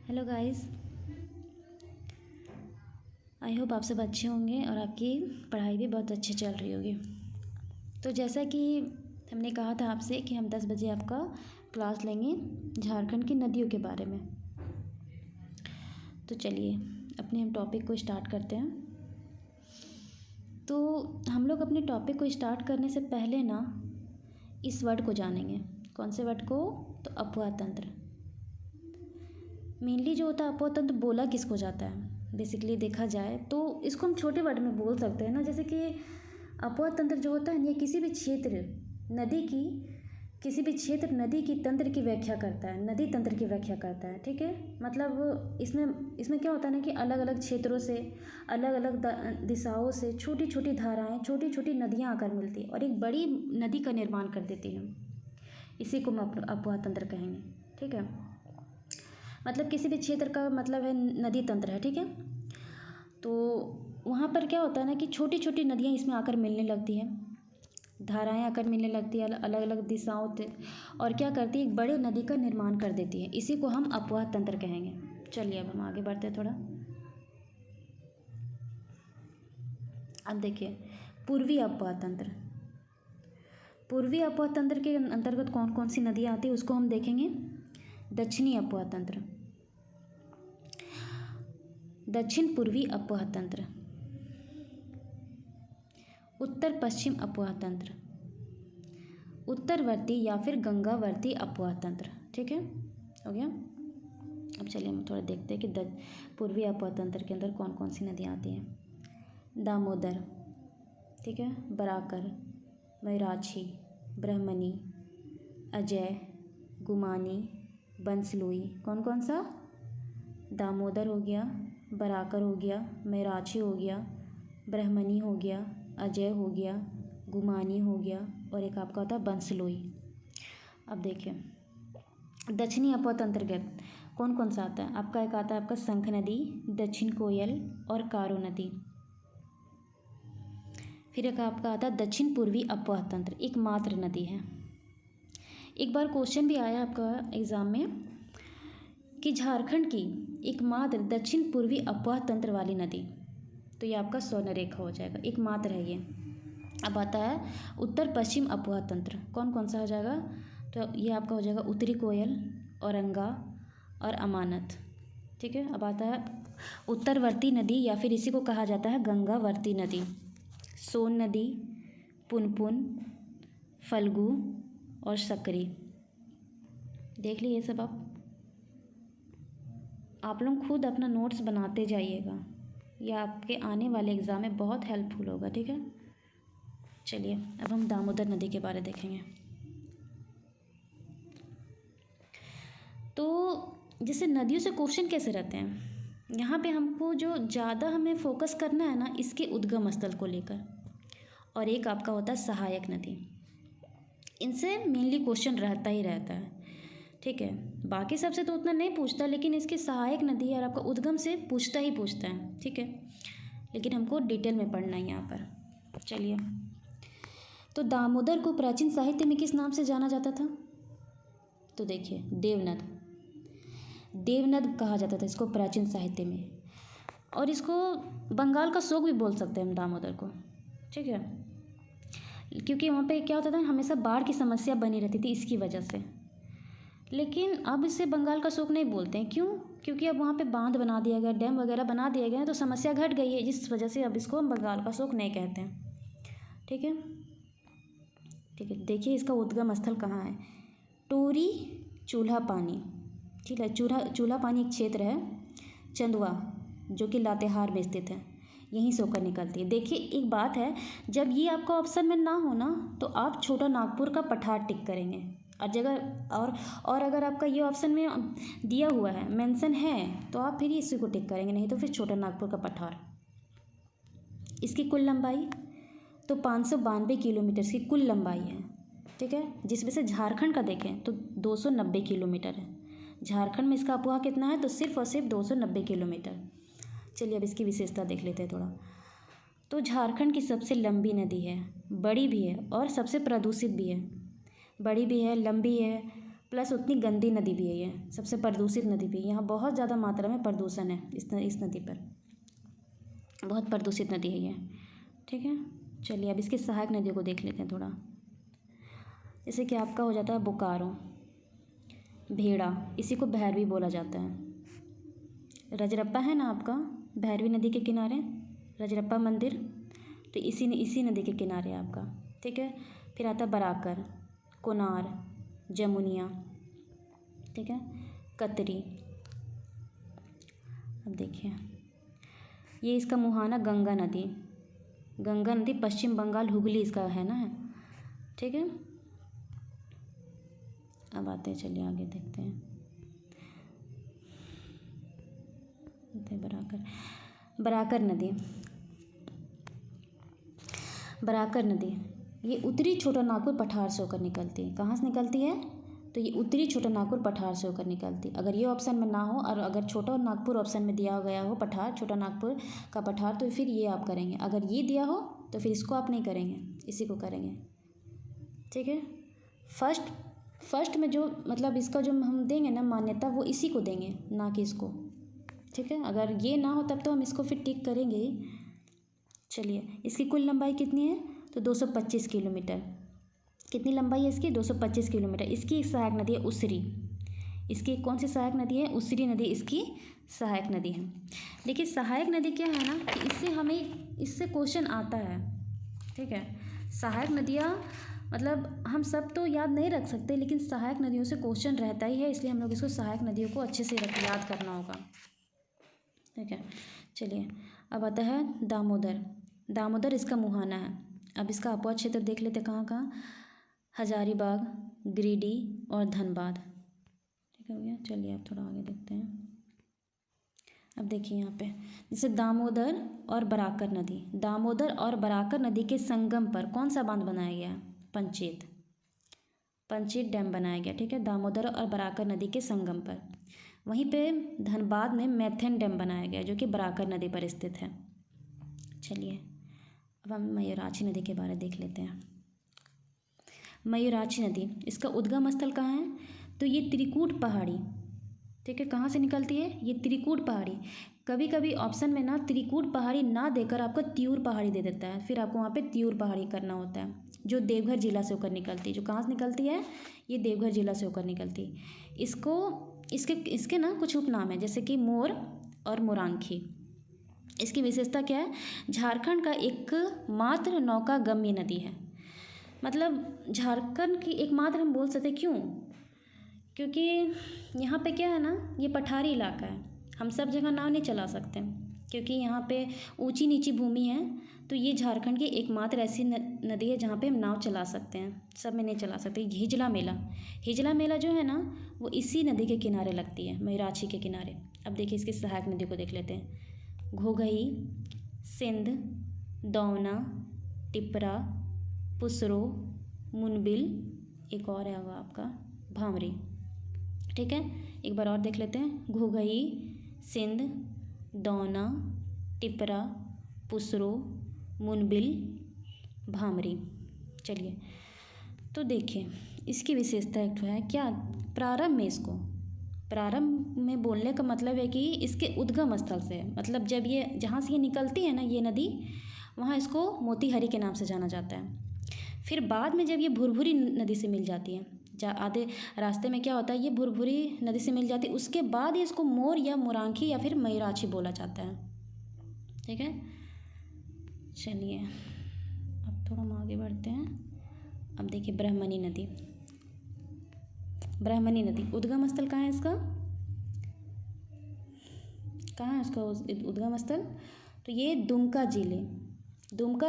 Hello guys. I hope आप सब अच्छे होंगे और आपकी पढ़ाई भी बहुत अच्छी चल रही होगी। तो जैसा कि हमने कहा था आपसे कि हम 10 बजे आपका क्लास लेंगे झारखंड की नदियों के बारे में। तो चलिए अपने हम टॉपिक को स्टार्ट करते हैं। तो हम लोग अपने टॉपिक को स्टार्ट करने से पहले ना इस वर्ड को जानेंगे। कौन से वर्ड को? तो अफवाह तंत्र। मेनली जो होता है अफवाह तंत्र बोला किसको जाता है? बेसिकली देखा जाए तो इसको हम छोटे वर्ड में बोल सकते हैं ना, जैसे कि अफवाह तंत्र जो होता है ये किसी भी क्षेत्र नदी की तंत्र की व्याख्या करता है, नदी तंत्र की व्याख्या करता है। ठीक है, मतलब इसमें क्या होता है ना कि अलग अलग क्षेत्रों से, अलग अलग दिशाओं से छोटी छोटी धाराएं, छोटी छोटी नदियां आकर मिलती है और एक बड़ी नदी का निर्माण कर देती हैं। इसी को हम अफवाह तंत्र कहेंगे। ठीक है, मतलब किसी भी क्षेत्र का मतलब है नदी तंत्र है। ठीक है, तो वहाँ पर क्या होता है ना कि छोटी छोटी नदियाँ इसमें आकर मिलने लगती हैं, धाराएं आकर मिलने लगती है अलग अलग दिशाओं से, और क्या करती है एक बड़े नदी का निर्माण कर देती है। इसी को हम अफवाह तंत्र कहेंगे। चलिए अब हम आगे बढ़ते हैं थोड़ा। अब देखिए पूर्वी अफवाह तंत्र। पूर्वी अफवाह तंत्र के अंतर्गत कौन कौन सी नदियाँ आती है उसको हम देखेंगे। दक्षिणी अफवाह तंत्र, दक्षिण पूर्वी अफवाह तंत्र, उत्तर पश्चिम अफवाह तंत्र, उत्तरवर्ती या फिर गंगावर्ती अफवाह तंत्र। ठीक है, हो गया। अब चलिए हम थोड़ा देखते हैं कि पूर्वी अफवाह तंत्र के अंदर कौन कौन सी नदियाँ आती हैं। दामोदर, ठीक है, बराकर, मयूराक्षी, ब्रह्मणी, अजय, गुमानी, बंसलोई। कौन कौन सा? दामोदर हो गया, बराकर हो गया, मयूराक्षी हो गया, ब्रह्मणी हो गया, अजय हो गया, गुमानी हो गया, और एक आपका होता है बंसलोई। अब देखिए दक्षिणी अफवाह तंत्र के कौन कौन सा आता है। आपका एक आता है आपका शंख नदी, दक्षिण कोयल और कारो नदी। फिर एक आपका आता है दक्षिण पूर्वी अफवाह तंत्र, एकमात्र नदी है। एक बार क्वेश्चन भी आया आपका एग्जाम में कि झारखंड की एकमात्र दक्षिण पूर्वी अफवाह तंत्र वाली नदी, तो ये आपका स्वर्णरेखा हो जाएगा, एकमात्र है ये। अब आता है उत्तर पश्चिम अफवाह तंत्र। कौन कौन सा हो जाएगा? तो ये आपका हो जाएगा उत्तरी कोयल, औरंगा और अमानत। ठीक है, अब आता है उत्तरवर्ती नदी या फिर इसी को कहा जाता है गंगावर्ती नदी। सोन नदी, पुनपुन, फल्गु और सकरी। देख लीजिए सब आप लोग खुद अपना नोट्स बनाते जाइएगा, यह आपके आने वाले एग्ज़ाम में बहुत हेल्पफुल होगा। ठीक है, चलिए अब हम दामोदर नदी के बारे में देखेंगे। तो जैसे नदियों से क्वेश्चन कैसे रहते हैं, यहाँ पे हमको जो ज़्यादा हमें फोकस करना है ना इसके उद्गम स्थल को लेकर, और एक आपका होता है सहायक नदी। इनसे मेनली क्वेश्चन रहता ही रहता है। ठीक है, बाकी सबसे तो उतना नहीं पूछता, लेकिन इसकी सहायक नदी और आपका उद्गम से पूछता ही पूछता है। ठीक है, लेकिन हमको डिटेल में पढ़ना है यहाँ पर। चलिए, तो दामोदर को प्राचीन साहित्य में किस नाम से जाना जाता था? तो देखिए देवनद, देवनद कहा जाता था इसको प्राचीन साहित्य में, और इसको बंगाल का शोक भी बोल सकते हैं हम दामोदर को। ठीक है, क्योंकि वहाँ पे क्या होता था हमेशा बाढ़ की समस्या बनी रहती थी इसकी वजह से। लेकिन अब इसे बंगाल का शोक नहीं बोलते हैं। क्यों? क्योंकि अब वहाँ पे बांध बना दिया गया, डैम वगैरह बना दिए गए, तो समस्या घट गई है, जिस वजह से अब इसको हम बंगाल का शोक नहीं कहते हैं। ठीक है, ठीक है, देखिए इसका उद्गम स्थल कहाँ है। टोरी चूल्हा पानी। ठीक है, चूल्हा पानी एक क्षेत्र है चंदवा जो कि लातेहार में स्थित है, यहीं से होकर निकलती है। देखिए एक बात है, जब ये आपका ऑप्शन में ना हो ना तो आप छोटा नागपुर का पठार टिक करेंगे, और जगह और अगर आपका ये ऑप्शन में दिया हुआ है, मेंशन है, तो आप फिर इसी को टिक करेंगे, नहीं तो फिर छोटा नागपुर का पठार। इसकी कुल लंबाई तो 592 किलोमीटर की कुल लंबाई है। ठीक है, जिसमें से झारखंड का देखें तो 290 किलोमीटर है। झारखंड में इसका अफवाह कितना है? तो सिर्फ और सिर्फ 290 किलोमीटर। चलिए अब इसकी विशेषता देख लेते हैं थोड़ा। तो झारखंड की सबसे लंबी नदी है, बड़ी भी है और सबसे प्रदूषित भी है। बड़ी भी है, लंबी है, प्लस उतनी गंदी नदी भी है ये, सबसे प्रदूषित नदी भी है। यहाँ बहुत ज़्यादा मात्रा में प्रदूषण है इस नदी पर, बहुत प्रदूषित नदी है ये। ठीक है, चलिए अब इसकी सहायक नदियों को देख लेते हैं थोड़ा। जैसे कि आपका हो जाता है बोकारो, भेड़ा, इसी को भैरवी बोला जाता है। रजरप्पा है ना आपका, भैरवी नदी के किनारे रजरप्पा मंदिर, तो इसी नदी के किनारे है आपका। ठीक है, फिर आता है बराकर, कोनार, जमुनिया, ठीक है, कतरी। अब देखिए ये इसका मुहाना गंगा नदी पश्चिम बंगाल हुगली इसका है ना। ठीक है, अब आते हैं, चलिए आगे देखते हैं। बराकर नदी ये उत्तरी छोटा नागपुर पठार से होकर निकलती है। कहाँ से निकलती है? तो ये उत्तरी छोटा नागपुर पठार से होकर निकलती है। अगर ये ऑप्शन में ना हो और अगर छोटा नागपुर ऑप्शन में दिया गया हो पठार, छोटा नागपुर का पठार, तो फिर ये आप करेंगे। अगर ये दिया हो तो फिर इसको आप नहीं करेंगे, इसी को करेंगे। ठीक है, फर्स्ट में जो मतलब इसका जो हम देंगे ना मान्यता, वो इसी को देंगे, ना कि इसको। ठीक है, अगर ये ना हो तब तो हम इसको फिर टिक करेंगे ही। चलिए इसकी कुल लंबाई कितनी है? तो 225 किलोमीटर। कितनी लंबाई है इसकी? 225 किलोमीटर। इसकी एक सहायक नदी है उसरी। इसकी कौन सी सहायक नदी है? उसरी नदी इसकी सहायक नदी है। देखिए सहायक नदी क्या है ना कि इससे क्वेश्चन आता है। ठीक है, सहायक नदियाँ मतलब हम सब तो याद नहीं रख सकते, लेकिन सहायक नदियों से क्वेश्चन रहता ही है, इसलिए हम लोग इसको सहायक नदियों को अच्छे से याद करना होगा। ठीक है, चलिए अब आता है दामोदर इसका मुहाना है। अब इसका अपवाद क्षेत्र देख लेते कहाँ कहाँ, हजारीबाग, गिरिडीह और धनबाद। ठीक हो गया, चलिए अब थोड़ा आगे देखते हैं। अब देखिए यहाँ पे जैसे दामोदर और बराकर नदी के संगम पर कौन सा बांध बनाया गया है? पंचेत डैम बनाया गया। ठीक है, दामोदर और बराकर नदी के संगम पर। वहीं पे धनबाद में मैथन डैम बनाया गया जो कि बराकर नदी पर स्थित है। चलिए अब हम मयूराक्षी नदी के बारे में देख लेते हैं। मयूराक्षी नदी इसका उद्गम स्थल कहाँ है? तो ये त्रिकूट पहाड़ी। ठीक है, कहाँ से निकलती है? ये त्रिकूट पहाड़ी। कभी कभी ऑप्शन में ना त्रिकूट पहाड़ी ना देकर आपको त्यूर पहाड़ी दे देता है, फिर आपको वहाँ पे त्यूर पहाड़ी करना होता है, जो देवघर जिला से होकर निकलती है। जो कहाँ से निकलती है? ये देवघर जिला से होकर निकलती है। इसके ना कुछ उपनाम है, जैसे कि मोर और मोरांखी। इसकी विशेषता क्या है? झारखंड का एकमात्र नौकागम्य नदी है। मतलब झारखंड की एकमात्र हम बोल सकते, क्यों? क्योंकि यहाँ पे क्या है ना, ये पठारी इलाका है, हम सब जगह नाव नहीं चला सकते क्योंकि यहाँ पे ऊंची नीची भूमि है। तो ये झारखंड की एकमात्र ऐसी नदी है जहाँ पे हम नाव चला सकते हैं, सब में नहीं चला सकते। हिजला मेला जो है ना, वो इसी नदी के किनारे लगती है, मयूराक्षी के किनारे। अब देखिए इसकी सहायक नदी को देख लेते हैं। घोघई, सिंध, दौना, टिपरा, पुसरो, मुनबिल, एक और है आपका भामरी। ठीक है, एक बार और देख लेते हैं। घोघई, सिंध, दौना, टिपरा, पुसरो, मुनबिल, भामरी। चलिए तो देखिए इसकी विशेषता एक तो है क्या, प्रारंभ में बोलने का मतलब है कि इसके उद्गम स्थल से, मतलब जब ये जहाँ से ये निकलती है ना ये नदी, वहाँ इसको मोतीहारी के नाम से जाना जाता है। फिर बाद में जब ये भुरभुरी नदी से मिल जाती है, आधे रास्ते में क्या होता है, ये भुरभुरी नदी से मिल जाती है, उसके बाद ही इसको मोर या मोरांखी या फिर मयूराक्षी बोला जाता है। ठीक है, चलिए अब थोड़ा हम आगे बढ़ते हैं। अब देखिए ब्रह्मणी नदी उद्गम स्थल कहाँ है इसका? कहाँ है उसका उद्गम स्थल? तो ये दुमका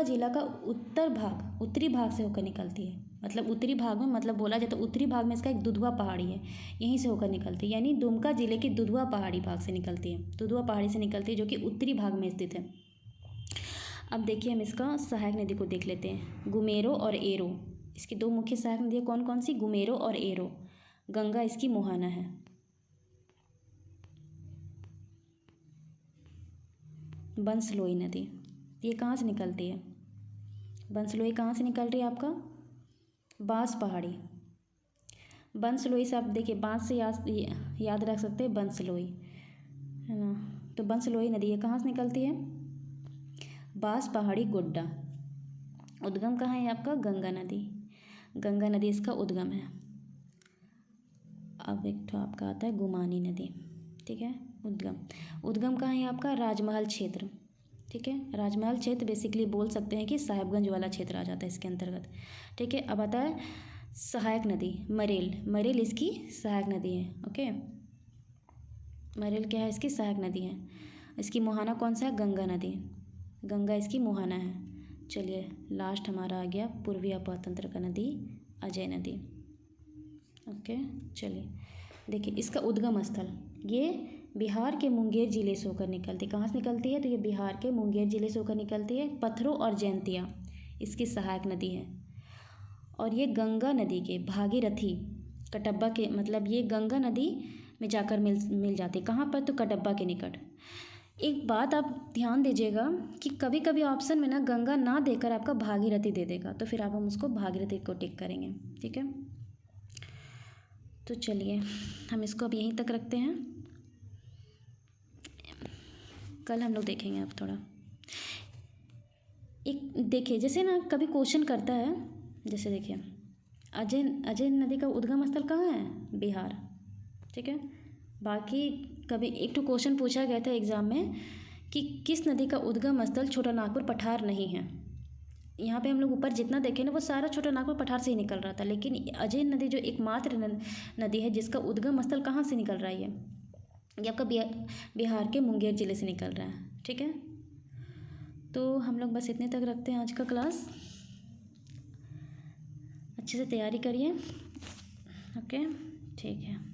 जिला का उत्तरी भाग से होकर निकलती है। मतलब उत्तरी भाग में, मतलब बोला जाए तो उत्तरी भाग में इसका एक दुधवा पहाड़ी है, यहीं से होकर निकलती है। यानी दुमका जिले की दुधवा पहाड़ी भाग से निकलती है, दुधवा पहाड़ी से निकलती है जो कि उत्तरी भाग में स्थित है। अब देखिए हम इसका सहायक नदी को देख लेते हैं। गुमेरो और एरो, इसकी दो मुख्य सहायक नदियाँ कौन कौन सी? गुमेरो और एरो। गंगा इसकी मुहाना है। बंसलोई नदी, ये कहाँ से निकलती है? बंसलोई कहाँ से निकल रही है आपका? बंसलोई से आप देखिए, बांस से याद रख सकते हैं बंसलोई, है ना। तो बंसलोई नदी है, कहाँ से निकलती है? बांस पहाड़ी गुड्डा। उद्गम कहाँ है आपका? गंगा नदी। गंगा नदी इसका उद्गम है। अब एक तो आपका आता है गुमानी नदी, ठीक है। उद्गम कहाँ है आपका? राजमहल क्षेत्र, ठीक है। राजमहल क्षेत्र बेसिकली बोल सकते हैं कि साहिबगंज वाला क्षेत्र आ जाता है इसके अंतर्गत, ठीक है। अब आता है सहायक नदी, मरेल। मरेल इसकी सहायक नदी है, ओके। मरेल क्या है? इसकी सहायक नदी है। इसकी मुहाना कौन सा है? गंगा नदी। गंगा इसकी मुहाना है। चलिए लास्ट हमारा आ गया पूर्वी अपातंत्र का नदी, अजय नदी, ओके। चलिए देखिए इसका उद्गम स्थल, ये बिहार के मुंगेर ज़िले से होकर निकलती है। कहाँ से निकलती है? तो ये बिहार के मुंगेर ज़िले से होकर निकलती है। पत्थरों और जयंतिया इसकी सहायक नदी है। और ये गंगा नदी के भागीरथी कटब्बा के, मतलब ये गंगा नदी में जाकर मिल जाती है। कहाँ पर? तो कटब्बा के निकट। एक बात आप ध्यान दीजिएगा कि कभी कभी ऑप्शन में ना गंगा ना देकर आपका भागीरथी दे देगा, तो फिर हम उसको भागीरथी को टिक करेंगे, ठीक है। तो चलिए हम इसको अब यहीं तक रखते हैं, कल हम लोग देखेंगे। अब थोड़ा एक देखिए, जैसे ना कभी क्वेश्चन करता है, जैसे देखिए अजय नदी का उद्गम स्थल कहाँ है? बिहार, ठीक है। बाकी कभी एक तो क्वेश्चन पूछा गया था एग्ज़ाम में कि किस नदी का उद्गम स्थल छोटा नागपुर पठार नहीं है। यहाँ पे हम लोग ऊपर जितना देखें ना वो सारा छोटा नागपुर पठार से ही निकल रहा था, लेकिन अजय नदी जो एकमात्र नदी है जिसका उद्गम स्थल कहाँ से निकल रहा है, ये आपका बिहार के मुंगेर ज़िले से निकल रहा है, ठीक है। तो हम लोग बस इतने तक रखते हैं आज का क्लास। अच्छे से तैयारी करिए, ओके, ठीक है।